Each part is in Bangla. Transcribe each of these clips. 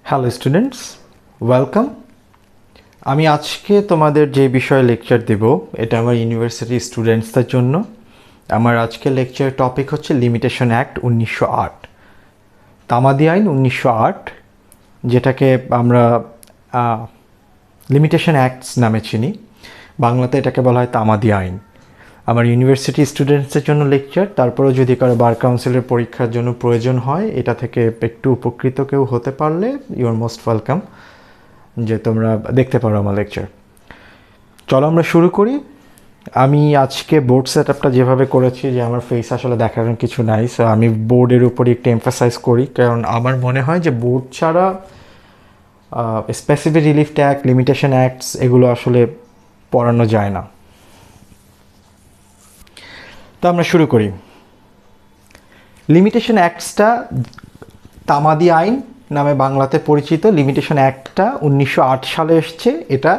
Hello students, welcome. আমি আজকে তোমাদের যে বিষয়ে লেকচার দেব এটা আমার ইউনিভার্সিটি স্টুডেন্টসদের জন্য। আমার আজকে লেকচার টপিক হচ্ছে লিমিটেশন অ্যাক্ট 1908, তামাদি আইন 1908, যেটাকে আমরা লিমিটেশন অ্যাক্টস নামে চিনি। বাংলাতে এটাকে বলা হয় তামাদি আইন। আমার ইউনিভার্সিটি স্টুডেন্টসদের জন্য লেকচার, তারপরেও যদি কারো বার কাউন্সিলের পরীক্ষার জন্য প্রয়োজন হয়, এটা থেকে একটু উপকৃত কেউ হতে পারলে ইউ আর মোস্ট ওয়েলকাম, যে তোমরা দেখতে পারো আমার লেকচার। চলো আমরা শুরু করি। আমি আজকে বোর্ড সেট আপটা যেভাবে করেছি, যে আমার ফেস আসলে দেখার কিছু নাই, সো আমি বোর্ডের উপরে একটু এমফাসাইজ করি, কারণ আমার মনে হয় যে বোর্ড ছাড়া specific relief act, limitation acts এগুলো আসলে পড়ানো যায় না। তো আমরা শুরু করি। লিমিটেশন অ্যাক্টসটা তামাদি আইন নামে বাংলাতে পরিচিত। লিমিটেশন অ্যাক্টটা 1908 সালে এসছে। এটা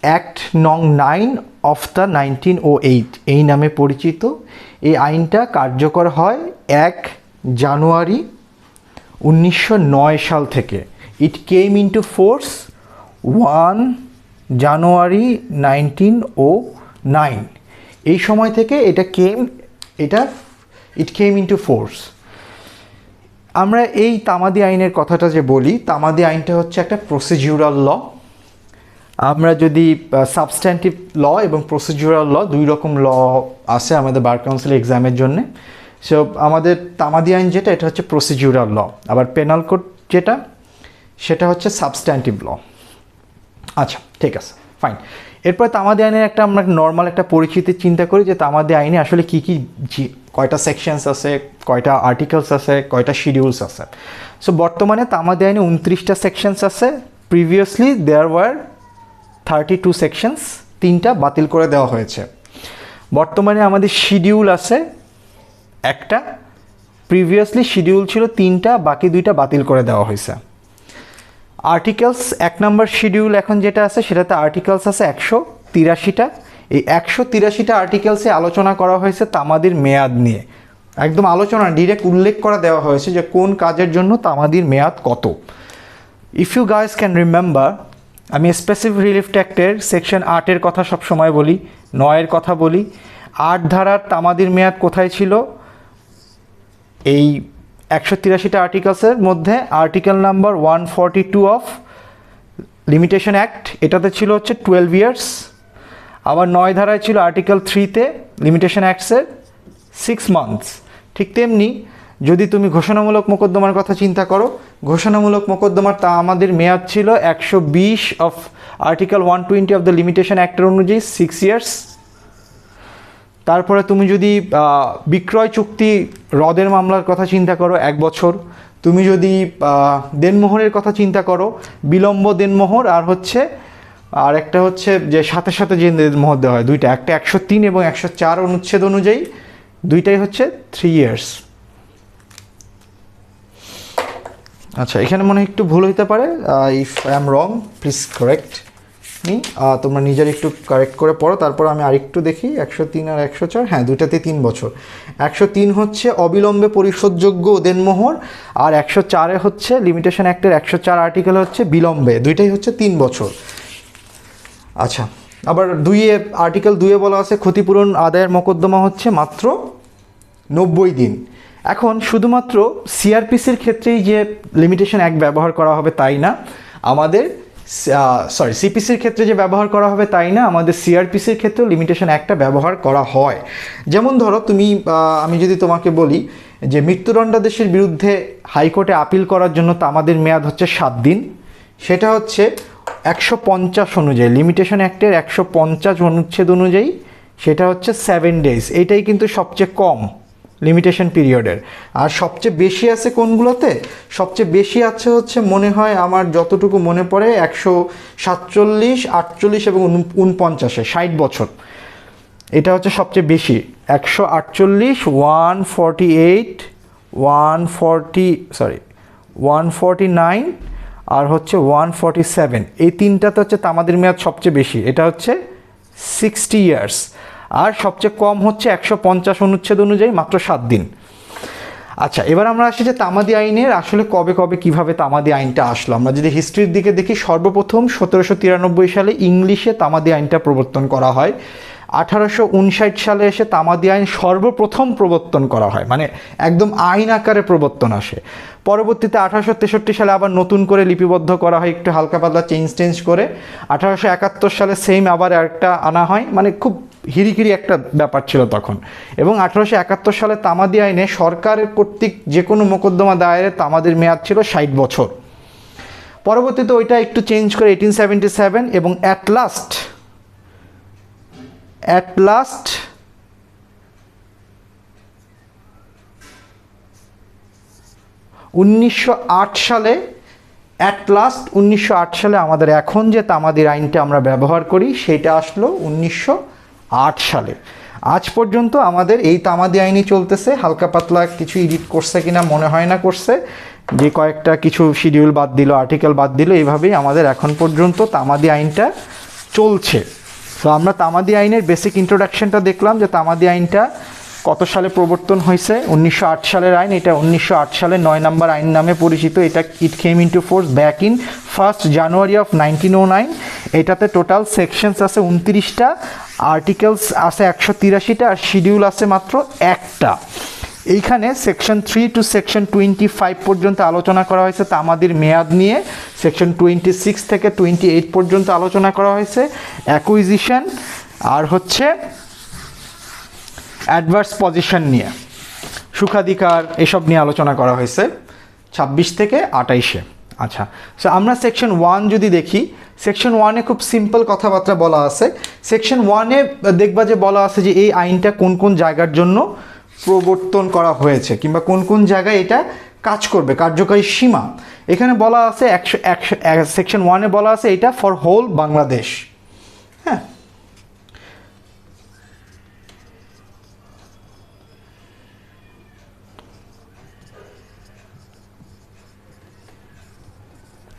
অ্যাক্ট নং 9 অফ দ্য 1908 এই নামে পরিচিত। এই আইনটা কার্যকর হয় 1 জানুয়ারি 1909 সাল থেকে। ইট কেম ইনটু ফোর্স 1 জানুয়ারি 1909। এই সময় থেকে ইট কেম ইনটু ফোর্স। আমরা এই তামাদি আইনের কথাটা যে বলি, তামাদি আইনটা হচ্ছে একটা প্রসিডিউরাল ল। আমরা যদি সাবস্ট্যান্টিভ ল এবং প্রসিডিউরাল ল, দুই রকম ল আছে আমাদের বার কাউন্সিল এক্সামের জন্য। সো আমাদের তামাদি আইন যেটা, এটা হচ্ছে প্রসিডিউরাল ল। আবার পেনাল কোড যেটা, সেটা হচ্ছে সাবস্ট্যান্টিভ ল। আচ্ছা, ঠিক আছে, ফাইন। এরপর তামাদি আইনের আমরা নর্মাল একটা পরিচিতি চিন্তা করি, যে তামাদি আইনে আসলে কী কয়টা সেকশনস আছে, কয়টা আর্টিকেলস আছে, কয়টা শিডিউলস আছে। সো বর্তমানে তামাদি আইনে 29টা সেকশনস আছে। প্রিভিয়াসলি দেয়ার ওয়ার 32 সেকশনস, 3টা বাতিল করে দেওয়া হয়েছে। বর্তমানে আমাদের শিডিউল আছে একটা। প্রিভিয়াসলি শিডিউল ছিল 3টা, বাকি 2টা বাতিল করে দেওয়া হয়েছে। আর্টিকেলস 1 নম্বর শিডিউল এখন যেটা আছে, সেটাতে আর্টিকেলস আছে 183টা। এই 183টা আর্টিকেলসে আলোচনা করা হয়েছে তামাদির মেয়াদ নিয়ে। একদম আলোচনা, ডিরেক্ট উল্লেখ করে দেওয়া হয়েছে যে কোন কাজের জন্য তামাদির মেয়াদ কত। If you guys can remember, আমি স্পেসিফিক রিলিফ অ্যাক্টের সেকশন 8-এর কথা সবসময় বলি, 9-এর কথা বলি। 8 ধারার তামাদির মেয়াদ কোথায় ছিল? এই 183টা আর্টিকেলসের মধ্যে article number 142 of limitation act, এটাতে ছিল হচ্ছে 12 ইয়ার্স। আবার 9 ধারায় ছিল আর্টিকেল 3-তে লিমিটেশন অ্যাক্টসের 6 মান্থস। ঠিক তেমনি যদি তুমি ঘোষণামূলক মোকদ্দমার কথা চিন্তা করো, ঘোষণামূলক মোকদ্দমার আমাদের মেয়াদ ছিল 120 of article 120 of the limitation অ্যাক্টের অনুযায়ী 6 ইয়ার্স। তারপরে তুমি যদি বিক্রয় চুক্তি রদের মামলার কথা চিন্তা করো, 1 বছর। তুমি যদি দেনমোহরের কথা চিন্তা করো, বিলম্ব দেনমোহর আর একটা হচ্ছে যে সাথে সাথে যে দেনমোহর দেওয়া হয়, দুইটা, একটা 103 এবং 104 অনুচ্ছেদ অনুযায়ী, দুইটাই হচ্ছে 3 ইয়ার্স। আচ্ছা, এখানে মনে হয় একটু ভুল হইতে পারে। If I am wrong, please correct me. তোমরা নিজের একটু কারেক্ট করে পড়ো। তারপর আমি আরেকটু দেখি, 103 আর 104, হ্যাঁ, দুইটাতে 3 বছর। 103 হচ্ছে অবিলম্বে পরিশোধযোগ্য দেনমোহর, আর 104-এ হচ্ছে লিমিটেশন অ্যাক্টের 104 আর্টিকেল হচ্ছে বিলম্বে, দুইটাই হচ্ছে 3 বছর। আচ্ছা, আবার আর্টিকেল 2-এ বলা আছে ক্ষতিপূরণ আদায়ের মোকদ্দমা হচ্ছে মাত্র 90 দিন। এখন শুধুমাত্র সিআরপিসির ক্ষেত্রেই যে লিমিটেশন অ্যাক্ট ব্যবহার করা হবে তাই না, আমাদের সিপিসির ক্ষেত্রে যে ব্যবহার করা হবে তাই না, আমাদের সিআরপিসির ক্ষেত্রেও লিমিটেশন অ্যাক্টটা ব্যবহার করা হয়। যেমন ধরো আমি যদি তোমাকে বলি যে মৃত্যুদণ্ডাদেশের বিরুদ্ধে হাইকোর্টে আপিল করার জন্য আমাদের মেয়াদ হচ্ছে 7 দিন, সেটা হচ্ছে 150 অনুযায়ী, লিমিটেশন অ্যাক্টের 150 অনুচ্ছেদ অনুযায়ী সেটা হচ্ছে 7 ডেজ। এইটাই কিন্তু সবচেয়ে কম লিমিটেশন পিরিয়ডের। আর সবচেয়ে বেশি আছে কোনগুলোতে? সবচেয়ে বেশি আছে হচ্ছে, মনে হয় আমার যতটুকু মনে পড়ে, 147, 48 এবং 49-এ 60 বছর। এটা হচ্ছে সবচেয়ে বেশি। 148, 148, 149 আর হচ্ছে 147, এই তিনটাতে হচ্ছে তামাদির মেয়াদ সবচেয়ে বেশি, এটা হচ্ছে 60 ইয়ার্স। আর সবচেয়ে কম হচ্ছে 150 অনুচ্ছেদ অনুযায়ী মাত্র 7 দিন। আচ্ছা, এবার আমরা আসি যে তামাদি আইনের আসলে কবে কবে কিভাবে তামাদি আইনটা আসলো। আমরা যদি হিস্ট্রির দিকে দেখি, সর্বপ্রথম 1793 সালে ইংলিশে তামাদি আইনটা প্রবর্তন করা হয়। 1859 সালে এসে তামাদি আইন সর্বপ্রথম প্রবর্তন করা হয়, মানে একদম আইন আকারে প্রবর্তন আসে। পরবর্তীতে 1863 সালে আবার নতুন করে লিপিবদ্ধ করা হয়, একটু হালকা পাতলা চেঞ্জ করে। 1871 সালে সেম আবার একটা আনা হয়, মানে খুব হিরিকিরি একটা ব্যাপার ছিল তখন। এবং 1871 সালে তামাদি আইনে সরকারের কর্তৃক যে কোনো মোকদ্দমা দায়েরে তামাদির মেয়াদ ছিল 60 বছর। পরবর্তীতে ওইটা একটু চেঞ্জ করে 1877 এবং অ্যাট লাস্ট 1908 সালে আমাদের এখন যে তামাদির আইনটা আমরা ব্যবহার করি সেটা আসলো 1908 সালে। আজ পর্যন্ত আমাদের এই তামাদি আইনই চলতেছে। হালকা পাতলা কিছু এডিট করছে কিনা মনে হয় না করছে, যে কয়েকটা কিছু শিডিউল বাদ দিল, আর্টিকেল বাদ দিল, এইভাবেই আমাদের এখন পর্যন্ত তামাদি আইনটা চলছে। তো আমরা তামাদি আইনের বেসিক ইন্ট্রোডাকশনটা দেখলাম, যে তামাদি আইনটা কত সালে প্রবর্তন হয়েছে। 1908 সালের আইন। এটা 1908 সালে 9 নম্বর আইন নামে পরিচিত। এটা it came into force back in 1 January of 1909। এটাতে টোটাল সেকশনস আছে 29টা, আর্টিকেলস আছে 183টা, আর শিডিউল আছে মাত্র একটা। এইখানে সেকশন 3 টু সেকশন 25 পর্যন্ত আলোচনা করা হয়েছে তামাদির মেয়াদ নিয়ে। সেকশন 26 থেকে 28 পর্যন্ত আলোচনা করা হয়েছে অ্যাকুইজিশন আর হচ্ছে অ্যাডভার্স পজিশন নিয়ে, সুখাধিকার, এসব নিয়ে আলোচনা করা হয়েছে 26 থেকে 28-এ। আচ্ছা, সো আমরা সেকশন 1 যদি দেখি, সেকশন 1-এ খুব সিম্পল কথাবার্তা বলা আছে। সেকশন 1-এ দেখবা যে বলা আছে যে এই আইনটা কোন কোন জায়গার জন্য প্রবর্তন করা হয়েছে, কিংবা কোন কোন জায়গায় এটা কাজ করবে, কার্যকারী সীমা। এখানে বলা আছে সেকশন 1-এ বলা আছে এটা ফর হোল বাংলাদেশ। হ্যাঁ,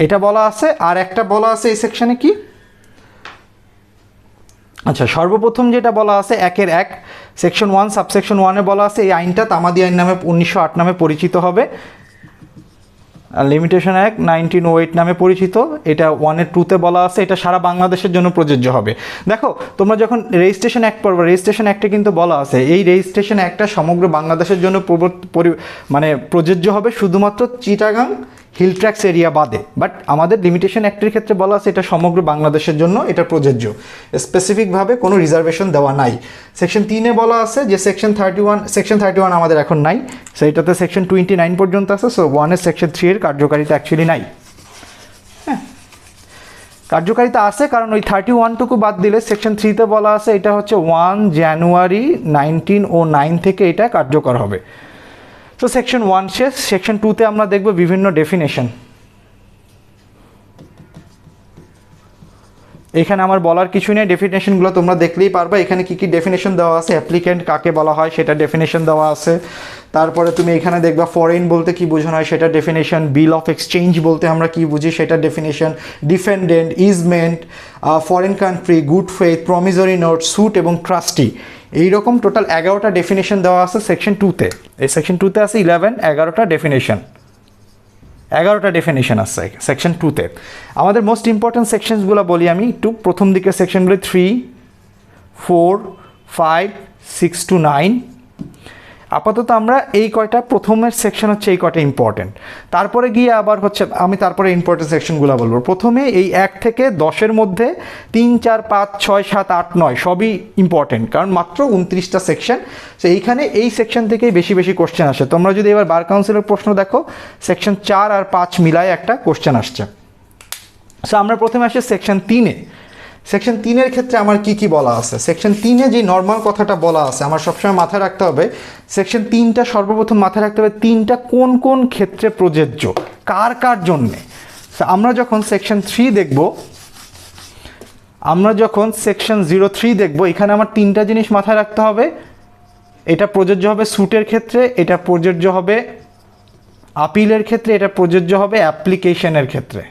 এটা বলা আছে। আর একটা বলা আছে এই সেকশনে কি, আচ্ছা, সর্বপ্রথম যেটা বলা আছে 1-1 সেকশন 1 সাবসেকশন 1-এ বলা আছে এই আইনটা তামাদি আইন নামে 1908 নামে পরিচিত হবে। লিমিটেশন অ্যাক্ট 1908 নামে পরিচিত। এটা 1-এর 2-তে বলা আছে এটা সারা বাংলাদেশের জন্য প্রযোজ্য হবে। দেখো, তোমরা যখন রেজিস্ট্রেশন অ্যাক্ট পড়বে, রেজিস্ট্রেশন অ্যাক্টে কিন্তু বলা আছে এই রেজিস্ট্রেশন অ্যাক্টটা সমগ্র বাংলাদেশের জন্য মানে প্রযোজ্য হবে, শুধুমাত্র চিটাগাং হিল ট্র্যাক্স এরিয়া বাদে। বাট আমাদের লিমিটেশন অ্যাক্টের ক্ষেত্রে বলা আছে এটা সমগ্র বাংলাদেশের জন্য এটা প্রযোজ্য, স্পেসিফিকভাবে কোনো রিজার্ভেশন দেওয়া নাই। সেকশন 3-এ বলা আছে যে সেকশন 31 আমাদের এখন নাই, সেইটাতে সেকশন 29 পর্যন্ত আছে। সো 1-এর সেকশন 3-এর কার্যকারিতা অ্যাকচুয়ালি নাই। হ্যাঁ, কার্যকারিতা আছে, কারণ ওই 31টুকু বাদ দিলে সেকশন 3-তে বলা আছে এটা হচ্ছে 1 জানুয়ারি 1909 থেকে এটা কার্যকর হবে। তো সেকশন 1 শেষ। সেকশন 2-তে আমরা দেখব বিভিন্ন ডেফিনেশন। এখানে আমার বলার কিছু নেই, ডেফিনেশনগুলো তোমরা দেখলেই পারবা। এখানে কি কি ডেফিনেশন দেওয়া আছে, অ্যাপ্লিক্যান্ট কাকে বলা হয় সেটা ডেফিনেশন দেওয়া আছে। তারপরে তুমি এখানে দেখবা ফরেন বলতে কি বোঝানো হয় সেটা ডেফিনেশন, বিল অফ এক্সচেঞ্জ বলতে আমরা কি বুঝি সেটা definition, defendant, easement, foreign country, good faith, promissory note, suit এবং ট্রাস্টি, এইরকম টোটাল 11টা ডেফিনেশন দেওয়া আছে সেকশন 2-তে। এই সেকশন 2-তে আছে 11টা ডেফিনেশন আছে সেকশন 2-তে। আমাদের মোস্ট ইম্পর্টেন্ট সেকশনসগুলো বলি আমি একটু। প্রথম দিকের সেকশনগুলো 3, 4, 5, 6 to 9। আপাতত আমরা এই কয়টা, প্রথমের সেকশন হচ্ছে এই কয়টা ইম্পর্টেন্ট। তারপরে গিয়ে আবার হচ্ছে আমি তারপরে ইম্পর্টেন্ট সেকশনগুলো বলবো। প্রথমে এই 1 থেকে 10-এর মধ্যে 3, 4, 5, 6, 7, 8, 9 সবই ইম্পর্টেন্ট, কারণ মাত্র 29টা সেকশন। তো এইখানে এই সেকশন থেকেই বেশি বেশি কোশ্চেন আসে। তোমরা যদি এবার বার কাউন্সিলের প্রশ্ন দেখো, সেকশন 4 আর 5 মিলায় একটা কোশ্চেন আসছে। সো আমরা প্রথমে আসি সেকশন 3-এ। সেকশন 3-এর ক্ষেত্রে আমার কি কি বলা আছে, সেকশন 3-এ যে নর্মাল কথাটা বলা আছে আমার সবসময় মাথায় রাখতে হবে। সেকশন 3টা সর্বপ্রথম মাথায় রাখতে হবে 3টা কোন কোন ক্ষেত্রে প্রযোজ্য, কার কার জন্যে। আমরা যখন সেকশন 3 দেখব, আমরা যখন সেকশন 03 দেখব, এখানে আমার 3টা জিনিস মাথায় রাখতে হবে। এটা প্রযোজ্য হবে স্যুটের ক্ষেত্রে, এটা প্রযোজ্য হবে আপিলের ক্ষেত্রে, এটা প্রযোজ্য হবে অ্যাপ্লিকেশনের ক্ষেত্রে।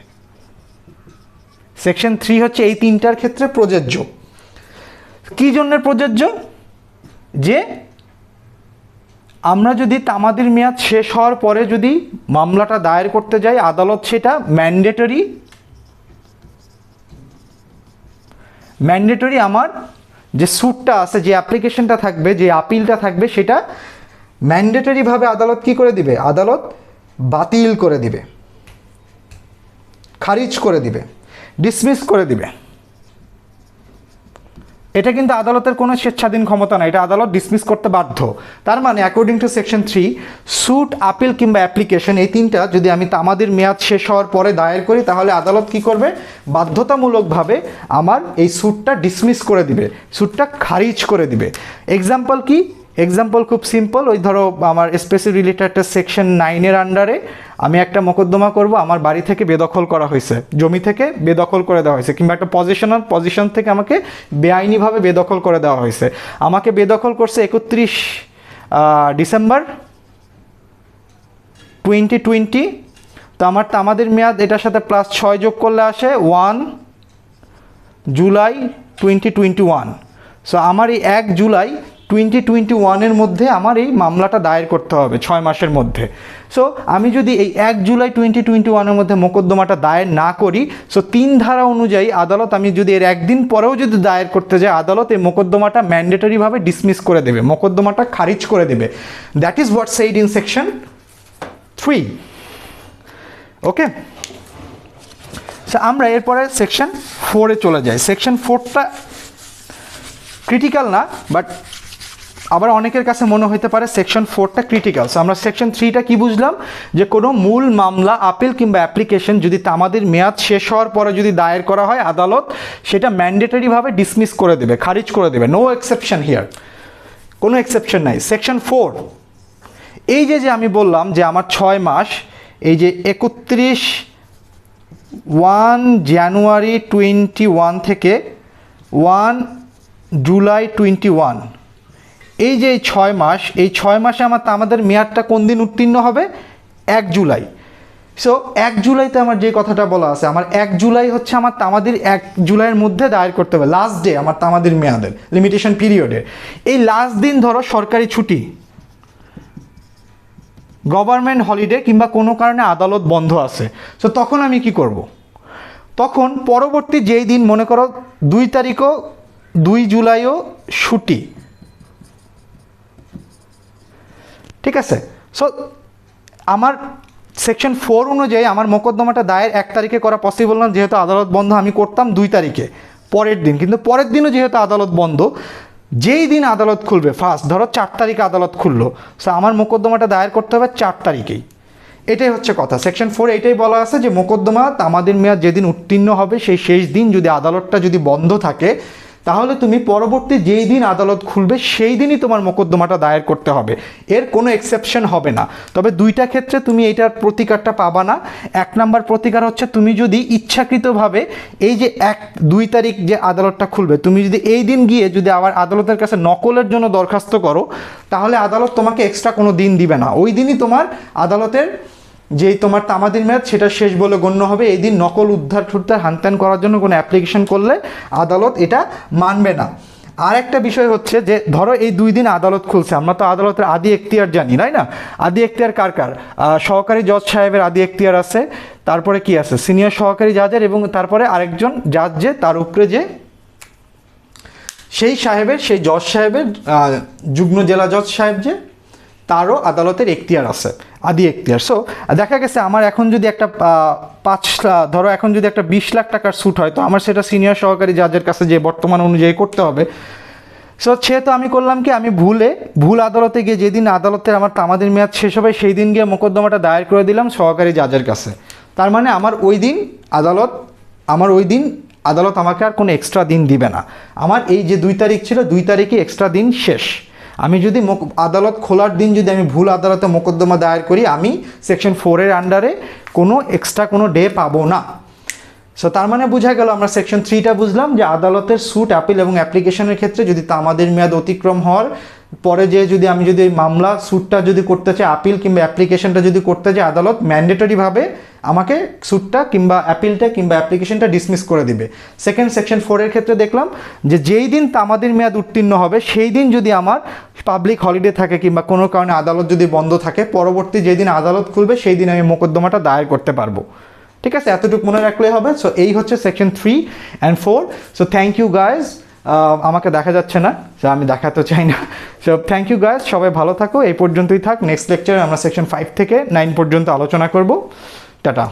সেকশন 3 হচ্ছে এই 3টার ক্ষেত্রে প্রযোজ্য। কি জন্য প্রযোজ্য? যে আমরা যদি তামাদির মেয়াদ শেষ হওয়ার পরে যদি মামলাটা দায়ের করতে যাই, আদালত সেটা ম্যান্ডেটরি আমার যে স্যুটটা আছে, যে অ্যাপ্লিকেশনটা থাকবে, যে আপিলটা থাকবে, সেটা ম্যান্ডেটরিভাবে আদালত কি করে দিবে? আদালত বাতিল করে দিবে, খারিজ করে দিবে, ডিসমিস করে দিবে। এটা কিন্তু আদালতের কোনো স্বেচ্ছাধীন ক্ষমতা না, এটা আদালত ডিসমিস করতে বাধ্য। তার মানে according to section 3, suit, appeal কিংবা অ্যাপ্লিকেশন, এই তিনটা যদি আমি তামাদির মেয়াদ শেষ হওয়ার পরে দায়ের করি, তাহলে আদালত কি করবে? বাধ্যতামূলকভাবে আমার এই স্যুটটা ডিসমিস করে দিবে, স্যুটটা খারিজ করে দিবে। এক্সাম্পল কি? এক্সাম্পল খুব সিম্পল। ওই ধরো আমার স্পেসিফিক রিলেটেড সেকশন 9-এর আন্ডারে আমি একটা মোকদ্দমা করব, আমার বাড়ি থেকে বেদখল করা হয়েছে, জমি থেকে বেদখল করে দেওয়া হয়েছে, কিংবা একটা পজিশন থেকে আমাকে বেআইনিভাবে বেদখল করে দেওয়া হয়েছে। আমাকে বেদখল করছে 31 ডিসেম্বর 2020। তো আমার তামাদির মেয়াদ এটার সাথে +6 যোগ করলে আসে 1 জুলাই 2021। সো আমার এই 1 জুলাই 2021-এর মধ্যে আমার এই মামলাটা দায়ের করতে হবে 6 মাসের মধ্যে। সো আমি যদি এই 1 জুলাই 2021-এর মধ্যে মোকদ্দমাটা দায়ের না করি, সো 3 ধারা অনুযায়ী আদালত, আমি যদি এর একদিন পরেও যদি দায়ের করতে যাই, আদালত এই মোকদ্দমাটা ম্যান্ডেটরিভাবে ডিসমিস করে দেবে, মোকদ্দমাটা খারিজ করে দেবে। That is what said in section 3। Okay, so আমরা এরপরে সেকশন 4-এ চলে যাই। সেকশন 4টা ক্রিটিক্যাল না, বাট আবার অনেকের কাছে মনে হতে পারে সেকশন 4টা ক্রিটিক্যাল। সো আমরা সেকশন 3টা কি বুঝলাম? যে কোনো মূল মামলা, আপিল কিংবা অ্যাপ্লিকেশন যদি তামাদির মেয়াদ শেষ হওয়ার পরে যদি দায়ের করা হয়, আদালত সেটা ম্যান্ডেটরিভাবে ডিসমিস করে দেবে, খারিজ করে দেবে। নো এক্সেপশন হিয়ার, কোনো এক্সেপশন নাই। সেকশন 4, এই যে আমি বললাম যে আমার 6 মাস, এই যে 1 জানুয়ারি 21 থেকে 1 জুলাই 21, এই যে 6 মাস, এই 6 মাসে আমাদের মেয়াদটা কোন দিন উত্তীর্ণ হবে? 1 জুলাই। সো 1 জুলাইতে আমার যে কথাটা বলা আছে, আমার 1 জুলাই হচ্ছে আমার তামাদির 1 জুলাইয়ের মধ্যে দায়ের করতে হবে, লাস্ট ডে আমার তামাদির মেয়াদের, লিমিটেশন পিরিয়ডের। এই লাস্ট দিন ধরো সরকারি ছুটি, গভর্নমেন্ট হলিডে, কিংবা কোনো কারণে আদালত বন্ধ আছে। সো তখন আমি কি করব? তখন পরবর্তী যেই দিন, মনে করো 2 তারিখও 2 জুলাইও ছুটি, ঠিক আছে? সো আমার সেকশন 4 অনুযায়ী আমার মোকদ্দমাটা দায়ের 1 তারিখে করা পসিবল না, যেহেতু আদালত বন্ধ। আমি করতাম 2 তারিখে, পরের দিন। কিন্তু পরের দিনও যেহেতু আদালত বন্ধ, যেই দিন আদালত খুলবে, ফার্স্ট ধরো 4 তারিখে আদালত খুললো, সো আমার মোকদ্দমাটা দায়ের করতে হবে 4 তারিখেই। এটাই হচ্ছে কথা। সেকশন 4 এইটাই বলা আছে যে মোকদ্দমা তামাদির মেয়াদ যেদিন উত্তীর্ণ হবে, সেই শেষ দিন যদি আদালতটা যদি বন্ধ থাকে, তাহলে তুমি পরবর্তী যেই দিন আদালত খুলবে সেই দিনই তোমার মোকদ্দমাটা দায়ের করতে হবে, এর কোনো এক্সেপশন হবে না। তবে 2টা ক্ষেত্রে তুমি এইটার প্রতিকারটা পাবা না। 1 নাম্বার প্রতিকার হচ্ছে, তুমি যদি ইচ্ছাকৃতভাবে এই যে 2 তারিখ যে আদালতটা খুলবে, তুমি যদি এই দিন গিয়ে যদি আবার আদালতের কাছে নকলের জন্য দরখাস্ত করো, তাহলে আদালত তোমাকে এক্সট্রা কোনো দিন দিবে না। ওই দিনই তোমার আদালতের যেই তোমার তামাদির মেয়াদ সেটা শেষ বলে গণ্য হবে। এই দিন নকল উদ্ধার হ্যানত্যান করার জন্য কোনো অ্যাপ্লিকেশন করলে আদালত এটা মানবে না। আর একটা বিষয় হচ্ছে যে ধরো এই 2 দিন আদালত খুলছে, আমরা তো আদালতের আদি এখতিয়ার জানি, তাই না? আদি এখতিয়ার কার কার? সহকারী জজ সাহেবের আদি এখতিয়ার আছে, তারপরে কি আছে? সিনিয়র সহকারী জাজের, এবং তারপরে আরেকজন জাজ যে তার উপরে যে সেই সাহেবের, সেই জজ সাহেবের, যুগ্ম জেলা জজ সাহেব যে, তারও আদালতের এখতিয়ার আছে, আদি এখতিয়ার। সো দেখা গেছে আমার এখন যদি একটা 5 ধরো এখন যদি একটা 20 লাখ টাকার স্যুট হয়, তো আমার সেটা সিনিয়র সহকারী জাজের কাছে যে বর্তমান অনুযায়ী করতে হবে। সো সেহেতু আমি করলাম কি, আমি ভুল আদালতে গিয়ে, যেদিন আদালতের আমার তামাদির মেয়াদ শেষ হবে সেই দিন গিয়ে মোকদ্দমাটা দায়ের করে দিলাম সহকারী জাজের কাছে। তার মানে আমার ওই দিন আদালত আমাকে আর কোনো এক্সট্রা দিন দিবে না। আমার এই যে 2 তারিখ ছিল, 2 তারিখে এক্সট্রা দিন শেষ। আমি যদি আদালত খোলার দিন যদি আমি ভুল আদালতে মোকদ্দমা দায়ের করি, আমি সেকশন 4-এর আন্ডারে কোনো এক্সট্রা কোনো ডে পাবো না। সো তার মানে বোঝা গেল আমরা সেকশন 3টা বুঝলাম যে আদালতের স্যুট অ্যাপিল এবং অ্যাপ্লিকেশনের ক্ষেত্রে যদি তামাদির মেয়াদ অতিক্রম হওয়ার পরে যে যদি আমি যদি ওই মামলা স্যুটটা যদি করতে চাই, আপিল কিংবা অ্যাপ্লিকেশনটা যদি করতে চাই, আদালত ম্যান্ডেটরিভাবে আমাকে স্যুটটা কিংবা অ্যাপিলটা কিংবা অ্যাপ্লিকেশনটা ডিসমিস করে দিবে। সেকশন 4-এর ক্ষেত্রে দেখলাম যে যেই দিন তামাদির মেয়াদ উত্তীর্ণ হবে সেই দিন যদি আমার পাবলিক হলিডে থাকে কিংবা কোনো কারণে আদালত যদি বন্ধ থাকে, পরবর্তী যেদিন আদালত খুলবে সেই দিন আমি মোকদ্দমাটা দায়ের করতে পারবো। ঠিক আছে, এতটুকু মনে রাখলেই হবে। সো এই হচ্ছে section 3 and 4। So thank you guys. আমাকে দেখা যাচ্ছে না, সো আমি দেখাতে চাই না। সো থ্যাংক ইউ গাইজ, সবাই ভালো থাকো। এই পর্যন্তই থাক। নেক্সট লেকচারে আমরা সেকশন 5 থেকে 9 পর্যন্ত আলোচনা করব। টাটা।